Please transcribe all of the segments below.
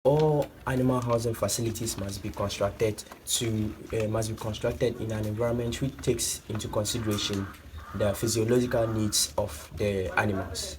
All animal housing facilities must be constructed in an environment which takes into consideration the physiological needs of the animals.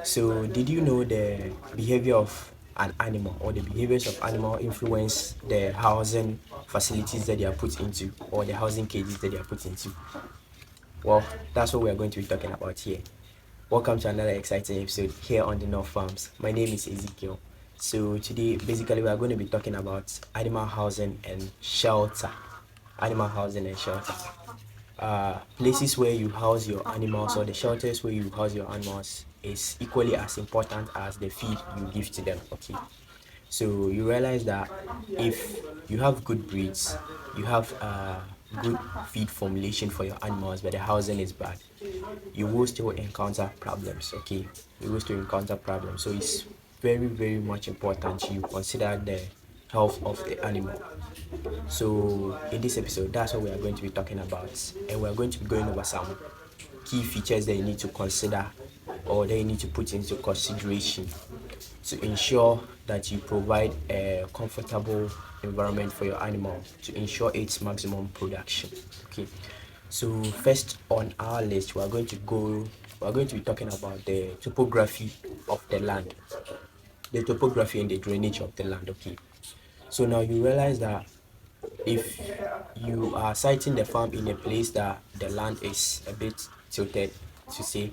So, did you know the behavior of an animal or the behaviors of animal influence the housing facilities that they are put into or the housing cages that they are put into? Well, that's what we are going to be talking about here. Welcome to another exciting episode here on the North Farms. My name is Ezekiel. So today, basically, we are going to be talking about animal housing and shelter. Animal housing and shelter. Places where you house your animals or the shelters where you house your animals is equally as important as the feed you give to them. Okay. So you realize that if you have good breeds, you have good feed formulation for your animals, but the housing is bad, you will still encounter problems. Okay, you will still encounter problems. So it's very, very much important you consider the health of the animal. So in this episode, that's what we are going to be talking about, and we are going to be going over some key features that you need to consider or that you need to put into consideration to ensure that you provide a comfortable environment for your animal to ensure its maximum production. Okay, so first on our list, we are going to be talking about the topography of the land, the topography and the drainage of the land. Okay, so now you realize that if you are siting the farm in a place that the land is a bit tilted, to say,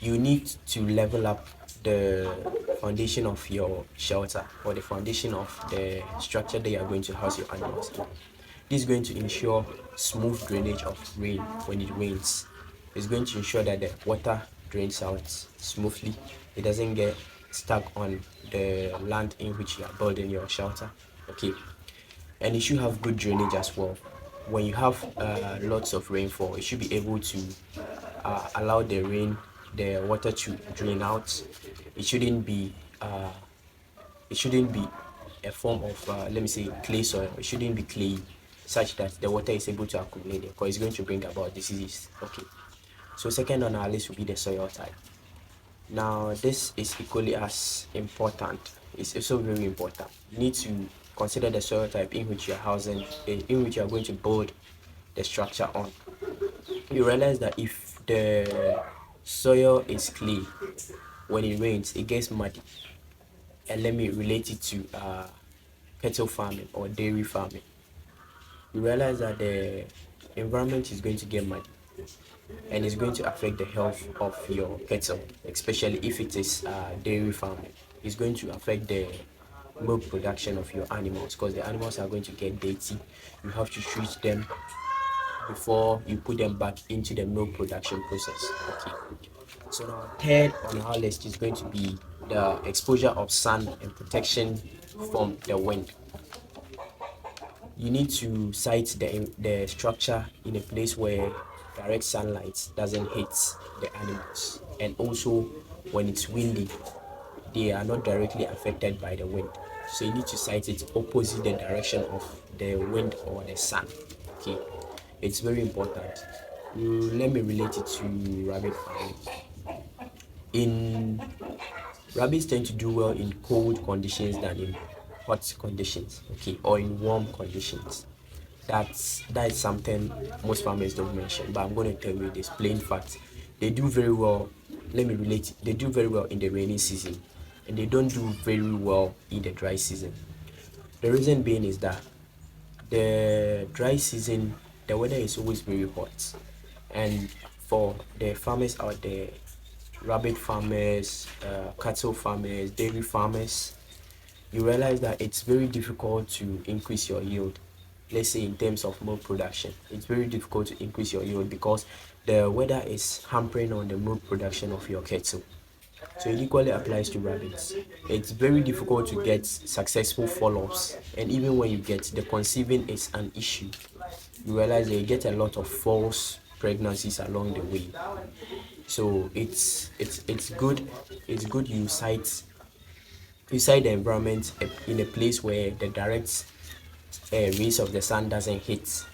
you need to level up the foundation of your shelter or the foundation of the structure that you are going to house your animals in. This is going to ensure smooth drainage of rain when it rains. It's going to ensure that the water drains out smoothly. It doesn't get stuck on the land in which you are building your shelter. Okay, and it should have good drainage as well. When you have lots of rainfall, it should be able to allow the water to drain out. It shouldn't be uh, it shouldn't be a form of let me say clay soil. It shouldn't be clay such that the water is able to accumulate there because it's going to bring about diseases. Okay. So second on our list will be the soil type. Now this is equally as important. It's also very important. You need to consider the soil type in which you are housing, in which you are going to build the structure on. You realize that if the soil is clay, when it rains, it gets muddy. And let me relate it to cattle farming or dairy farming. You realize that the environment is going to get muddy and it's going to affect the health of your cattle, especially if it is dairy farming. It's going to affect the milk production of your animals because the animals are going to get dirty. You have to treat them before you put them back into the milk production process. Okay. So now third on our list is going to be the exposure of sun and protection from the wind. You need to site the structure in a place where direct sunlight doesn't hit the animals, and also when it's windy they are not directly affected by the wind, so you need to site it opposite the direction of the wind or the sun. Okay, it's very important. Let me relate it to rabbit farming. In Rabbits tend to do well in cold conditions than in hot conditions, okay, or in warm conditions. That's something most farmers don't mention, but I'm going to tell you this plain fact. They do very well. Let me relate. They do very well in the rainy season, and they don't do very well in the dry season. The reason being is that the dry season, the weather is always very hot, and for the farmers out there, rabbit farmers, cattle farmers, dairy farmers, you realize that it's very difficult to increase your yield. Let's say in terms of milk production, it's very difficult to increase your yield because the weather is hampering on the milk production of your cattle. So it equally applies to rabbits. It's very difficult to get successful follow-ups, and even when you get, the conceiving is an issue. You realize that you get a lot of false pregnancies along the way. So it's good you site the environment in a place where the direct rays of the sun doesn't hit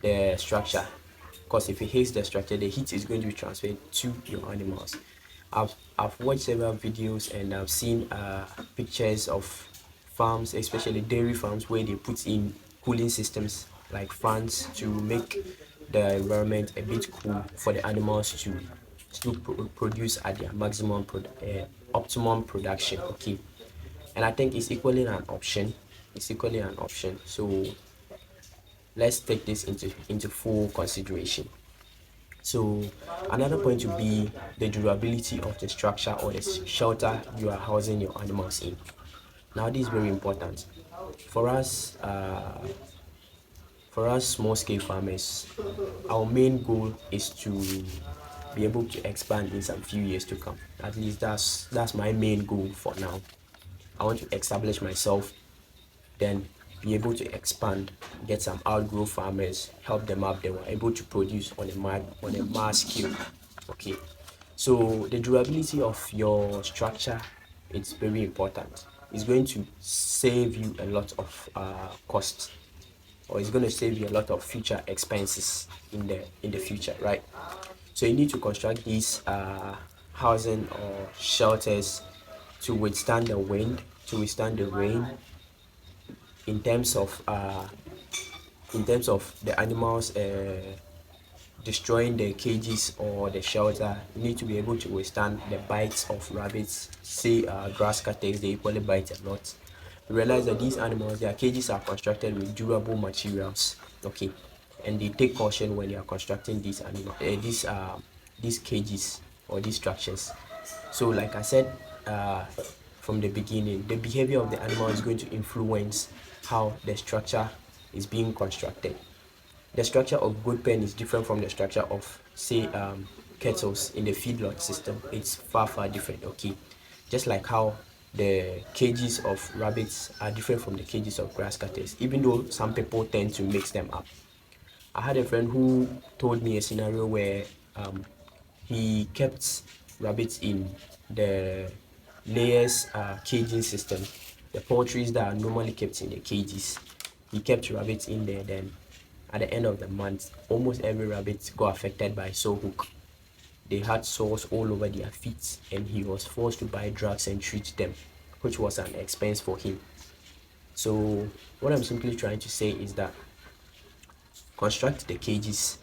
the structure, because if it hits the structure, the heat is going to be transferred to your animals. I've watched several videos and I've seen pictures of farms, especially dairy farms, where they put in cooling systems like fans to make the environment a bit cool for the animals to still produce at their maximum optimum production. Okay, and I think it's equally an option. It's equally an option. So let's take this into full consideration. So another point would be the durability of the structure or the shelter you are housing your animals in. Now this is very important for us. For us small scale farmers, our main goal is to be able to expand in some few years to come. At least that's my main goal for now. I want to establish myself, then be able to expand, get some outgrow farmers, help them up. They were able to produce on a mass scale. Okay, so the durability of your structure, it's very important. It's going to save you a lot of costs, or it's going to save you a lot of future expenses in the future, right? So you need to construct these housing or shelters to withstand the wind, to withstand the rain, in terms of the animals destroying the cages or the shelter. You need to be able to withstand the bites of rabbits. Say grass cutters, they equally bite a lot. You realize that these animals, their cages are constructed with durable materials. Okay, and they take caution when they are constructing these cages or these structures. So like I said, from the beginning, the behavior of the animal is going to influence how the structure is being constructed. The structure of goat pen is different from the structure of, say, kettles in the feedlot system. It's far different. Okay, just like how the cages of rabbits are different from the cages of grass cutters, even though some people tend to mix them up. I had a friend who told me a scenario where he kept rabbits in the layers caging system, the poultries that are normally kept in the cages. He kept rabbits in there. Then at the end of the month, almost every rabbit got affected by sore hook. They had sores all over their feet, and he was forced to buy drugs and treat them, which was an expense for him. So what I'm simply trying to say is that construct the cages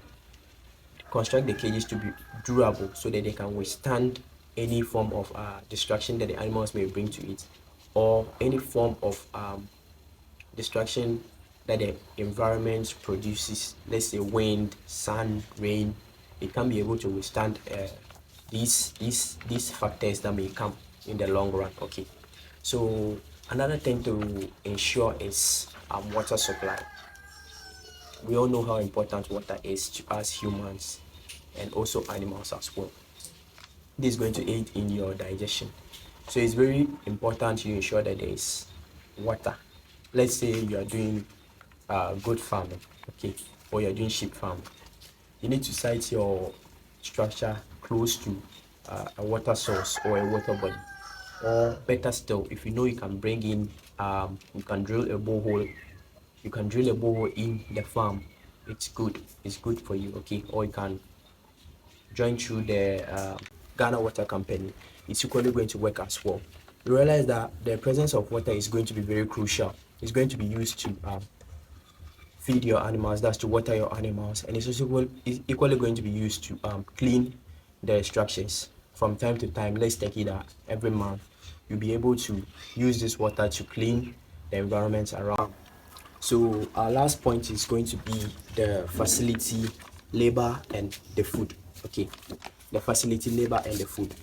construct the cages to be durable so that they can withstand any form of destruction that the animals may bring to it, or any form of destruction that the environment produces. Let's say wind, sun, rain. It can be able to withstand these factors that may come in the long run. Okay, so another thing to ensure is water supply. We all know how important water is to us humans and also animals as well. This is going to aid in your digestion. So it's very important you ensure that there is water. Let's say you are doing goat farming, okay, or you're doing sheep farming. You need to site your structure close to a water source or a water body. Or better still, if you know you can bring in, you can drill a borehole. You can drill a borehole in the farm. It's good. It's good for you, okay. Or you can join through the Ghana Water Company. It's equally going to work as well. You realize that the presence of water is going to be very crucial. It's going to be used to feed your animals, that's to water your animals, and it's also equally going to be used to clean the structures from time to time. Let's take it that every month you'll be able to use this water to clean the environment around. So our last point is going to be the facility, labor, and the food. Okay, the facility, labor, and the food.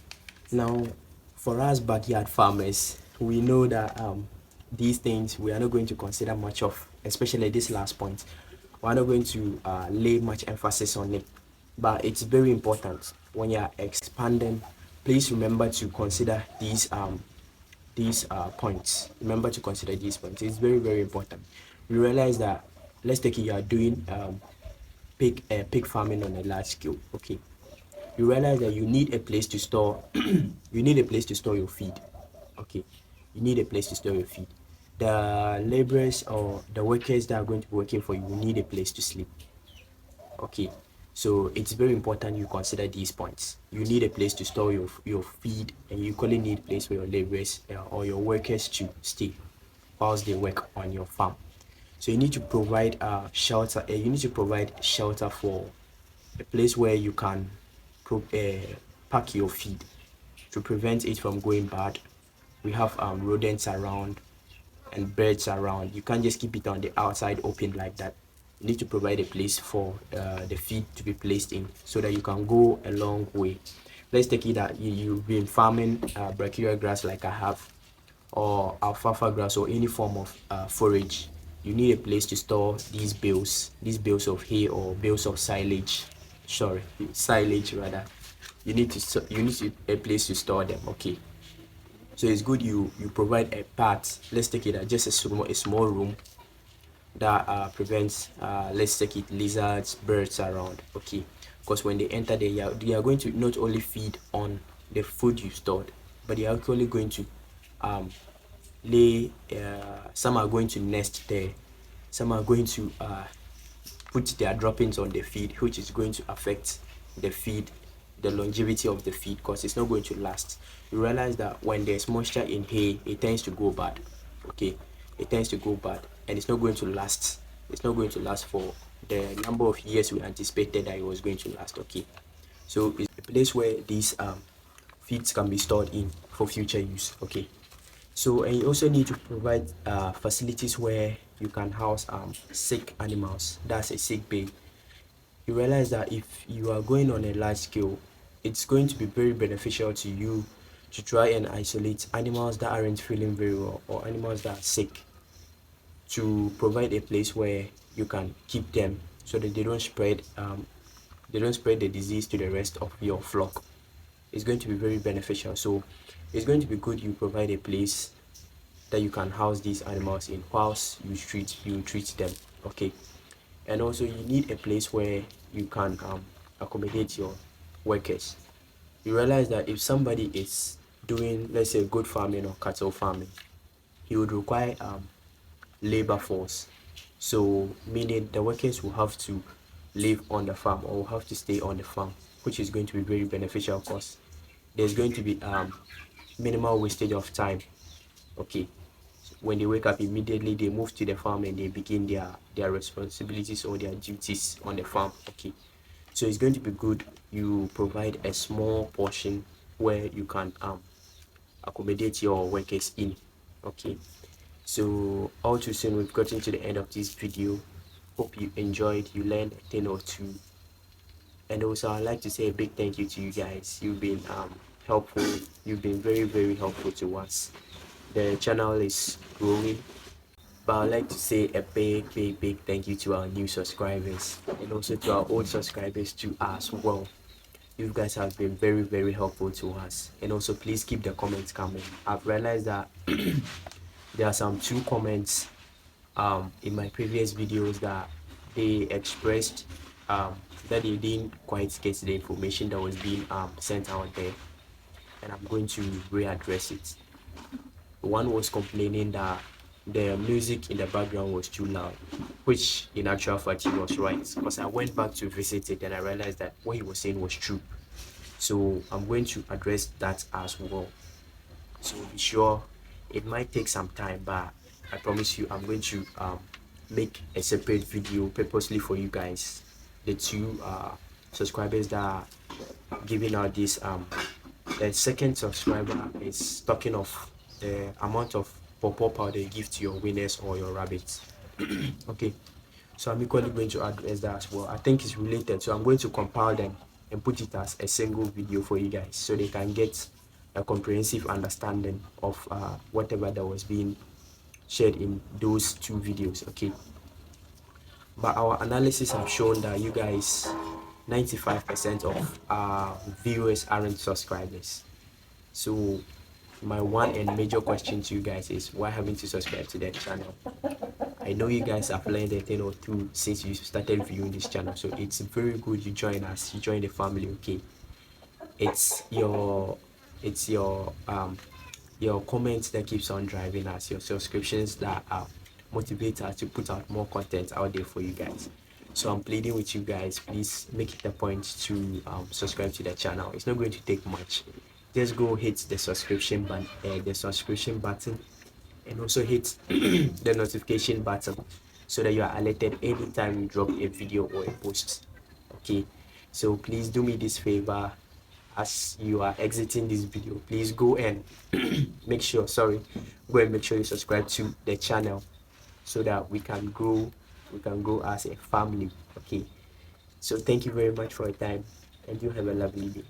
Now, for us backyard farmers, we know that these things we are not going to consider much of, especially this last point. We are not going to lay much emphasis on it, but it's very important when you are expanding. Please remember to consider these points. Remember to consider these points. It's very important. We realize that, let's take it, you are doing pig farming on a large scale. Okay, you realize that you need a place to store you need a place to store your feed. Okay, you need a place to store your feed. The laborers or the workers that are going to be working for you need a place to sleep. Okay, So it's very important you consider these points. You need a place to store your feed, and you equally need a place for your laborers or your workers to stay whilst they work on your farm. So you need to provide shelter. You need to provide shelter for a place where you can pack your feed to prevent it from going bad. We have rodents around and birds around. You can't just keep it on the outside open like that. You need to provide a place for the feed to be placed in so that you can go a long way. Let's take it that you've been farming brachial grass like I have, or alfalfa grass, or any form of forage. You need a place to store these bales of hay or bales of silage. Sorry, silage rather. You need a place to store them. Okay, so it's good you provide a part. Let's take it just a small room that prevents let's take it lizards, birds around. Okay, because when they enter there, they are going to not only feed on the food you stored, but they are actually going to um, lay some are going to nest there, some are going to put their droppings on the feed, which is going to affect the feed, the longevity of the feed, because it's not going to last. You realize that when there's moisture in hay, it tends to go bad. Okay, it tends to go bad, and it's not going to last. It's not going to last for the number of years we anticipated that it was going to last. Okay, so it's a place where these feeds can be stored in for future use. Okay, so and you also need to provide facilities where you can house sick animals. That's a sick bay. You realize that if you are going on a large scale, it's going to be very beneficial to you to try and isolate animals that aren't feeling very well or animals that are sick, to provide a place where you can keep them so that they don't spread the disease to the rest of your flock. It's going to be very beneficial. So it's going to be good you provide a place that you can house these animals in whilst you treat them. Okay, and also you need a place where you can accommodate your workers. You realize that if somebody is doing, let's say, goat farming or cattle farming, he would require labor force. So meaning the workers will have to live on the farm or will have to stay on the farm, which is going to be very beneficial because there's going to be minimal wastage of time. Okay, when they wake up immediately they move to the farm and they begin their responsibilities or their duties on the farm. Okay, so it's going to be good you provide a small portion where you can accommodate your workers in. Okay, so all too soon we've gotten to the end of this video. Hope you enjoyed, you learned a thing or two, and also I'd like to say a big thank you to you guys. You've been helpful. You've been very helpful to us. The channel is growing, but I'd like to say a big thank you to our new subscribers and also to our old subscribers too as well. You guys have been very helpful to us, and also please keep the comments coming. I've realized that there are some two comments in my previous videos that they expressed that they didn't quite get the information that was being sent out there, and I'm going to readdress it. One was complaining that the music in the background was too loud, which in actual fact he was right, because I went back to visit it and I realized that what he was saying was true. So I'm going to address that as well. So be sure, it might take some time, but I promise you I'm going to make a separate video purposely for you guys, the two subscribers that are giving out this the second subscriber is talking of the amount of pawpaw powder you give to your winners or your rabbits. Okay, so I'm equally going to address that as well. I think it's related, so I'm going to compile them and put it as a single video for you guys so they can get a comprehensive understanding of whatever that was being shared in those two videos. Okay, but our analysis have shown that you guys, 95% of our viewers aren't subscribers. So my one and major question to you guys is, why haven't you subscribed to that channel? I know you guys have learned a thing or two since you started viewing this channel, so it's very good you join us, you join the family. Okay, it's your comments that keeps on driving us, your subscriptions that motivate us to put out more content out there for you guys. So I'm pleading with you guys, please make it a point to subscribe to the channel. It's not going to take much. Just go hit the subscription button, and also hit the notification button so that you are alerted anytime we drop a video or a post. Okay, so please do me this favor. As you are exiting this video, please go and go and make sure you subscribe to the channel so that we can grow as a family. Okay, so thank you very much for your time, and you have a lovely day.